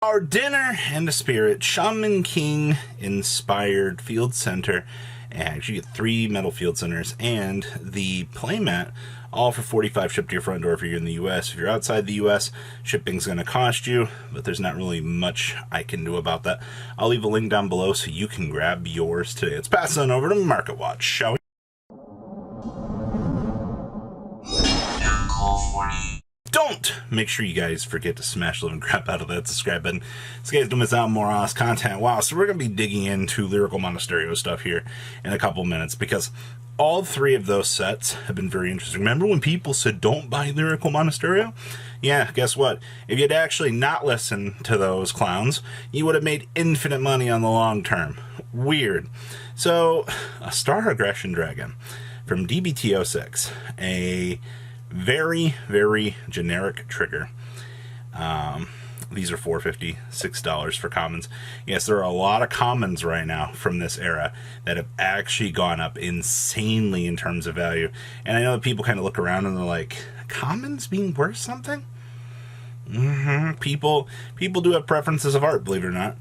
Our dinner and a spirit, Shaman King inspired Field Center. And you get 3 metal Field Centers and the playmat, all for $45 shipped to your front door if you're in the US. If you're outside the US, shipping's going to cost you, but there's not really much I can do about that. I'll leave a link down below so you can grab yours today. Let's pass on over to Market Watch, shall we? Don't make sure you guys forget to smash the living crap out of that subscribe button so you guys don't miss out on more awesome content. Wow, so we're going to be digging into Lyrical Monasterio stuff here in a couple minutes because all 3 of those sets have been very interesting. Remember when people said don't buy Lyrical Monasterio? Yeah, guess what? If you'd actually not listened to those clowns, you would have made infinite money on the long term. Weird. So, a Star Aggression Dragon from DBT06, a very, very generic trigger. These are $4.50, $6 for commons. Yes, there are a lot of commons right now from this era that have actually gone up insanely in terms of value. And I know that people kind of look around and they're like, commons being worth something? People do have preferences of art, believe it or not.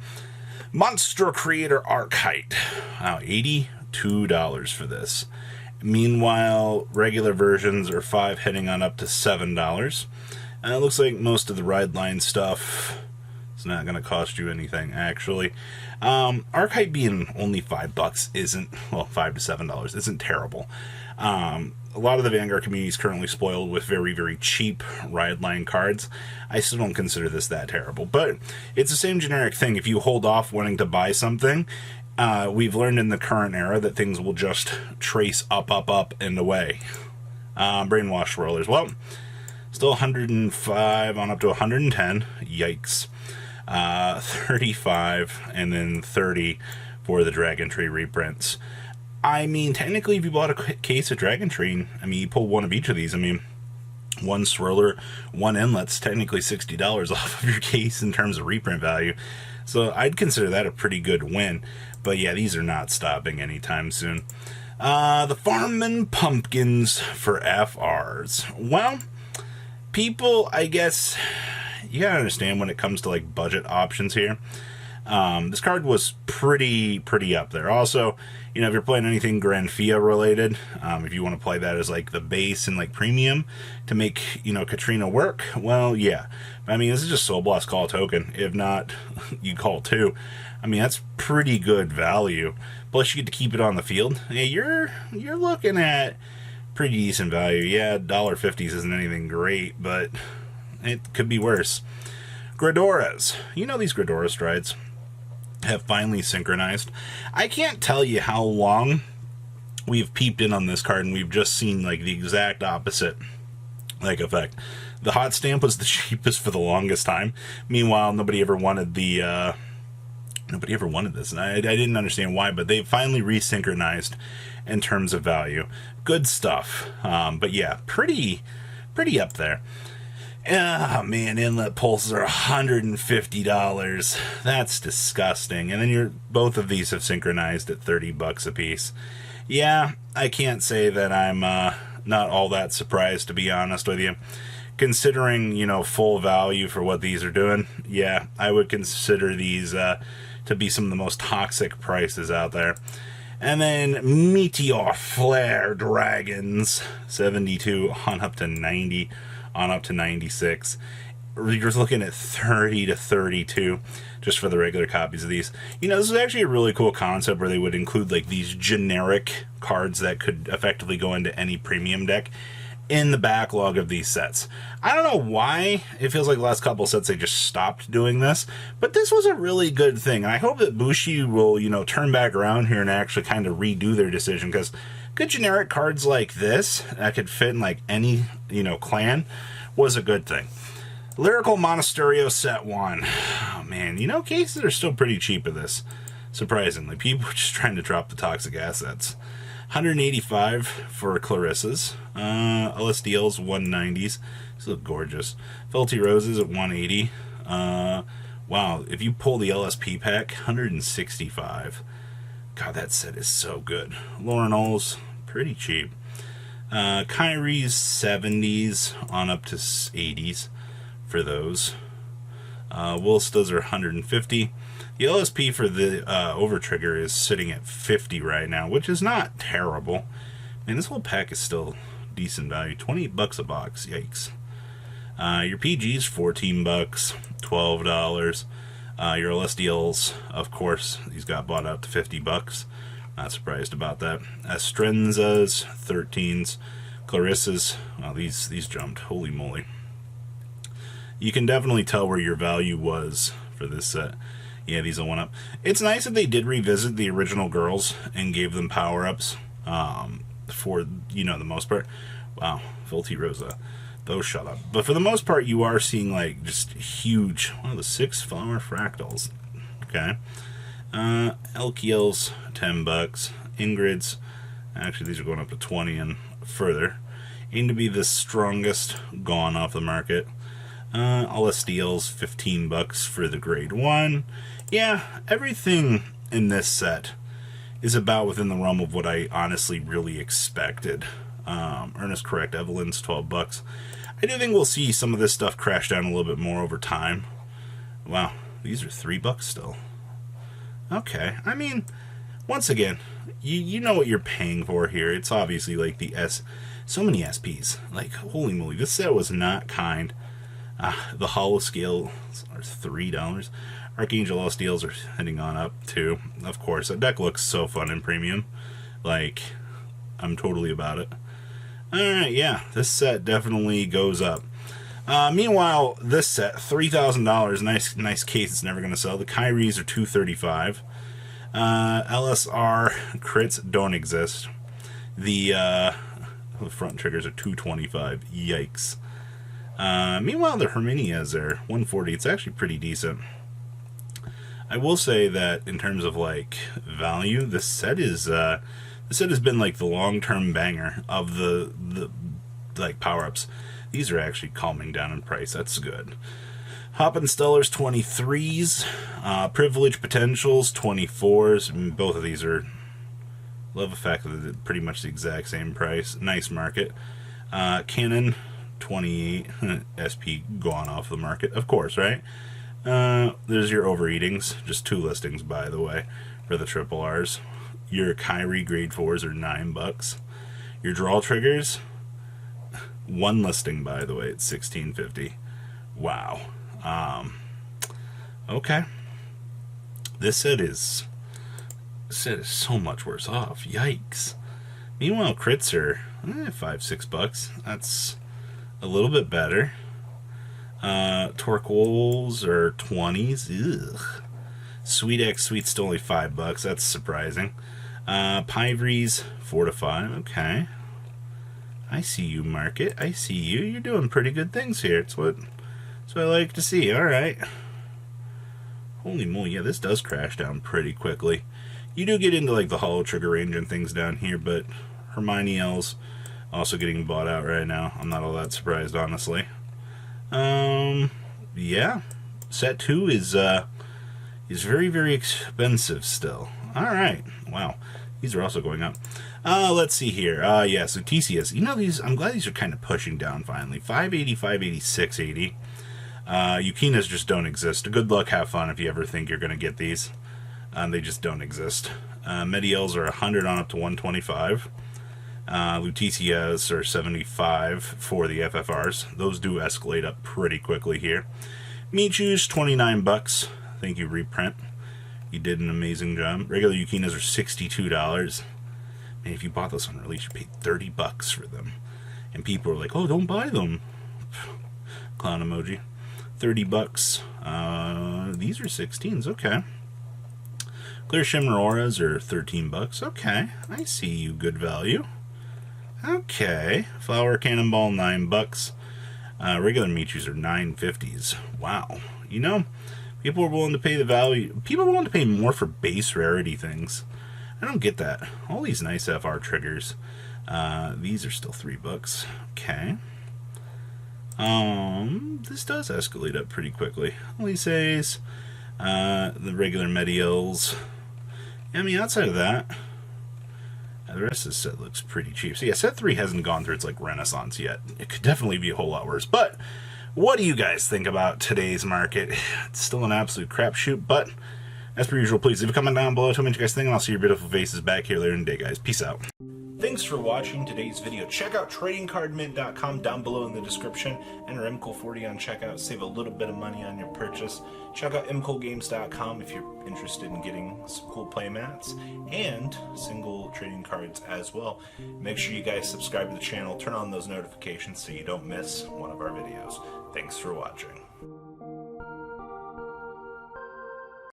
Monster Creator Archite. Wow, $82 for this. Meanwhile, regular versions are $5 heading on up to $7. And it looks like most of the ride line stuff is not going to cost you anything, actually. Archite being only $5 isn't, well, $5 to $7 isn't terrible. A lot of the Vanguard community is currently spoiled with very, very cheap ride line cards. I still don't consider this that terrible, but it's the same generic thing. If you hold off wanting to buy something, we've learned in the current era that things will just trace up, and away. Brainwashed Rollers. Well, still 105 on up to 110. Yikes. 35 and then 30 for the Dragon Tree reprints. I mean, technically, if you bought a case of Dragon Tree, I mean, you pull one of each of these. I mean, one swirler, one inlet's technically $60 off of your case in terms of reprint value. So I'd consider that a pretty good win. But yeah, these are not stopping anytime soon. The Farmin' Pumpkins for FRs. Well, people, I guess, you gotta understand when it comes to like budget options here. This card was pretty up there. Also, you know, if you're playing anything Granfia related, if you want to play that as like the base and like premium to make, you know, Katrina work, well, yeah. I mean, this is just Soul Blast, call a token. If not, you call 2. I mean, that's pretty good value. Plus, you get to keep it on the field. Yeah, you're looking at pretty decent value. Yeah, $1.50 isn't anything great, but it could be worse. Gradors. You know these Gradora strides have finally synchronized. I can't tell you how long we've peeped in on this card and we've just seen like the exact opposite like effect. The hot stamp was the cheapest for the longest time. Meanwhile, nobody ever wanted this, and I didn't understand why, but they finally resynchronized in terms of value. Good stuff. But yeah, pretty up there. Ah, man, inlet pulses are $150. That's disgusting. And then both of these have synchronized at $30 a piece. Yeah, I can't say that I'm not all that surprised, to be honest with you. Considering, you know, full value for what these are doing, yeah, I would consider these to be some of the most toxic prices out there. And then Meteor Flair Dragons, 72 on up to 90. On up to 96. You're looking at 30 to 32 just for the regular copies of these. You know, this is actually a really cool concept where they would include like these generic cards that could effectively go into any premium deck in the backlog of these sets. I don't know why it feels like the last couple sets they just stopped doing this, but this was a really good thing. And I hope that Bushi will, you know, turn back around here and actually kind of redo their decision, because good generic cards like this that could fit in like any, you know, clan was a good thing. Lyrical Monasterio set 1. Oh man, you know, cases are still pretty cheap of this. Surprisingly, people are just trying to drop the toxic assets. 185 for Clarissa's. LSDL's 190s. These look gorgeous. Felty Roses at 180. Wow, if you pull the LSP pack, 165. God, that set is so good. Lauren Knowles, pretty cheap. Kyrie's 70s on up to 80s for those. Wilstas are 150. The LSP for the Overtrigger is sitting at 50 right now, which is not terrible. Man, this whole pack is still decent value. 28 bucks a box. Yikes. Your PG's 14 bucks, $12. Your LSDLs, of course, these got bought out to 50 bucks. Not surprised about that. Estrenzas, 13s. Clarissas, well, these jumped. Holy moly. You can definitely tell where your value was for this set. Yeah, these all went up. It's nice that they did revisit the original girls and gave them power-ups for, you know, the most part. Wow, Volti Rosa. Those shut up. But for the most part, you are seeing, like, just huge, one of the 6 flower fractals. Okay. Elkiel's, 10 bucks. Ingrid's, actually, these are going up to 20 and further. Aim to be the strongest gone off the market. LSDL's, 15 bucks for the grade 1. Yeah, everything in this set is about within the realm of what I honestly really expected. Ernest correct, Evelyn's 12 bucks. I do think we'll see some of this stuff crash down a little bit more over time. Wow, these are 3 bucks still. Okay, I mean, once again, you know what you're paying for here. It's obviously like so many SPs. Like, holy moly, this set was not kind. The hollow scales are $3. Archangel LSDLs are heading on up too. Of course, that deck looks so fun in premium. Like, I'm totally about it. Alright, yeah, this set definitely goes up. Meanwhile, this set, $3,000, nice case, it's never going to sell. The Kyries are $235. LSR crits don't exist. The front triggers are $225. Yikes. Meanwhile, the Herminias are $140. It's actually pretty decent. I will say that in terms of like value, this set has been like the long-term banger of the like power-ups. These are actually calming down in price. That's good. Hoppin' Stellars 23s, Privilege Potentials 24s. Both of these are, love the fact that they're pretty much the exact same price. Nice market. Canon 28 SP gone off the market, of course, right? There's your overeatings, just 2 listings by the way for the triple R's. Your Kyrie grade 4s are 9 bucks. Your draw triggers, 1 listing by the way, it's $16.50. Wow. Okay. This set is so much worse off. Yikes. Meanwhile, crits are $5-6 bucks. That's a little bit better. Torquols are 20s. Ugh. Sweet X Sweet's still only $5 bucks. That's surprising. Piveries 4 to 5. Okay. I see you, market. I see you. You're doing pretty good things here. It's what I like to see. All right. Holy moly, yeah, this does crash down pretty quickly. You do get into like the hollow trigger range and things down here, but Hermione L's also getting bought out right now. I'm not all that surprised, honestly. Yeah. Set 2 is very, very expensive still. Alright. Wow. These are also going up. Let's see here. Yeah, so TCS. You know, these, I'm glad these are kind of pushing down finally. 580, 580, 680. Yukinas just don't exist. Good luck, have fun if you ever think you're going to get these. They just don't exist. Mediels are 100 on up to 125. Lutetias are 75 for the FFRs. Those do escalate up pretty quickly here. Michu's 29 bucks. Thank you, Reprint. You did an amazing job. Regular Yukinas are $62. Man, if you bought this on release, you paid 30 bucks for them. And people are like, oh, don't buy them. Clown emoji. 30 bucks. These are 16s. Okay. Clear Shimmer Auras are 13 bucks. Okay. I see you. Good value. Okay. Flower Cannonball, 9 bucks. Regular Michus are 9.50s. Wow. You know, people are willing to pay the value. People are willing to pay more for base rarity things. I don't get that. All these nice FR triggers. These are still 3 bucks. Okay. This does escalate up pretty quickly. Elise's, the regular Medials. I mean, outside of that, the rest of the set looks pretty cheap. So yeah, set 3 hasn't gone through its like renaissance yet. It could definitely be a whole lot worse. But What do you guys think about today's market? It's still an absolute crapshoot, but as per usual, please leave a comment down below. Tell me what you guys think, and I'll see your beautiful faces back here later in the day, guys. Peace out. Thanks for watching today's video. Check out tradingcardmint.com down below in the description. Enter MCOL40 on checkout. Save a little bit of money on your purchase. Check out mcolgames.com if you're interested in getting some cool play mats and single trading cards as well. Make sure you guys subscribe to the channel. Turn on those notifications so you don't miss one of our videos. Thanks for watching.